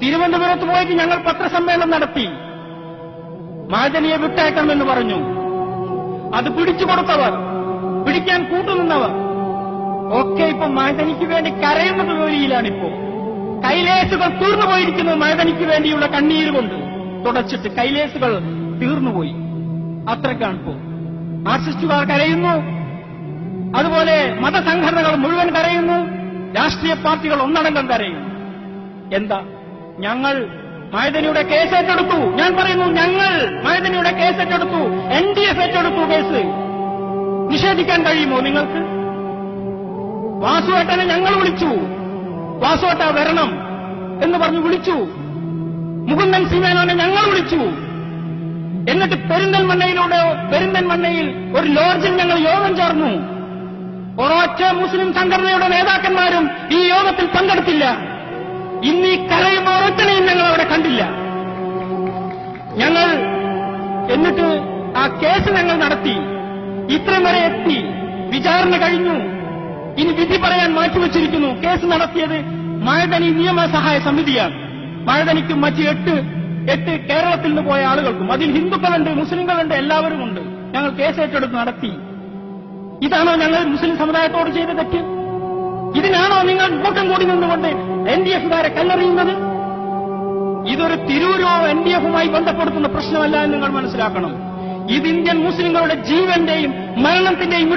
തിരുവനന്തപുരത്ത് പോയിട്ട് ഞങ്ങൾ പത്രസമ്മേളനം നടത്തി. മഅദനിയെ വിട്ടയക്കണമെന്ന് പറഞ്ഞു. അത് പിടിച്ചു കൊടുത്തവർ, പിടിക്കാൻ കൂട്ടുനിന്നവർ ഒക്കെ ഇപ്പൊ മഅദനിക്ക് വേണ്ടി കരയുന്ന ജോലിയിലാണിപ്പോ. കൈലേസുകൾ തീർന്നുപോയിരിക്കുന്നു. മഅദനിക്ക് വേണ്ടിയുള്ള കണ്ണീര് കൊണ്ട് തുടച്ചിട്ട് കൈലേസുകൾ തീർന്നുപോയി. അത്രക്കാണിപ്പോ. മാർക്സിസ്റ്റുകാർ കരയുന്നു, അതുപോലെ മതസംഘടനകൾ മുഴുവൻ കരയുന്നു, രാഷ്ട്രീയ പാർട്ടികൾ ഒന്നടങ്കം കരയുന്നു. എന്താ? ഞങ്ങൾ മഅദനിയുടെ കേസ് ഏറ്റെടുത്തു. ഞാൻ പറയുന്നു, ഞങ്ങൾ മഅദനിയുടെ കേസ് ഏറ്റെടുത്തു. NDF ഏറ്റെടുത്തു കേസ്. നിഷേധിക്കാൻ കഴിയുമോ നിങ്ങൾക്ക്? വാസുവേട്ടനെ ഞങ്ങൾ വിളിച്ചു. വാസുവേട്ട വരണം എന്ന് പറഞ്ഞു വിളിച്ചു. മുകുന്ദൻ സീമേനോനെ ഞങ്ങൾ വിളിച്ചു. എന്നിട്ട് പെരിന്തൽമണ്ണയിൽ ഒരു ലോഡ്ജിൽ ഞങ്ങൾ യോഗം ചേർന്നു. ഒരൊറ്റ മുസ്ലിം സംഘടനയുടെ നേതാക്കന്മാരും ഈ യോഗത്തിൽ പങ്കെടുത്തില്ല. ഇന്ന് ഈ കരയുന്ന ഒരൊറ്റനെയും ഞങ്ങൾ അവിടെ കണ്ടില്ല. എന്നിട്ട് ആ കേസ് ഞങ്ങൾ നടത്തി. ഇത്രയും വരെ എത്തി. വിചാരണ കഴിഞ്ഞു. ഇനി വിധി പറയാൻ മാറ്റിവെച്ചിരിക്കുന്നു. കേസ് നടത്തിയത് മഅദനി നിയമസഹായ സമിതിയാണ്. മഅദനിക്കും മറ്റ് എട്ട് കേരളത്തിൽ നിന്ന് പോയ ആളുകൾക്കും, അതിൽ ഹിന്ദുക്കളുണ്ട്, മുസ്ലിങ്ങളുണ്ട്, എല്ലാവരും ഉണ്ട്. ഞങ്ങൾ കേസ് ഏറ്റെടുത്ത് നടത്തി. ഇതാണോ ഞങ്ങൾ മുസ്ലിം സമുദായത്തോട് ചെയ്ത തെറ്റ്? ഇതിനാണോ നിങ്ങൾ കൂട്ടം കൂടി നിന്നുകൊണ്ട് NDF-കാരെ കല്ലെറിയുന്നത്? ഇതൊരു തിരൂരോ NDF-മായി ബന്ധപ്പെടുത്തുന്ന പ്രശ്നമല്ല എന്ന് നിങ്ങൾ മനസ്സിലാക്കണം. ഇത് ഇന്ത്യൻ മുസ്ലിങ്ങളുടെ ജീവന്റെയും മരണത്തിന്റെയും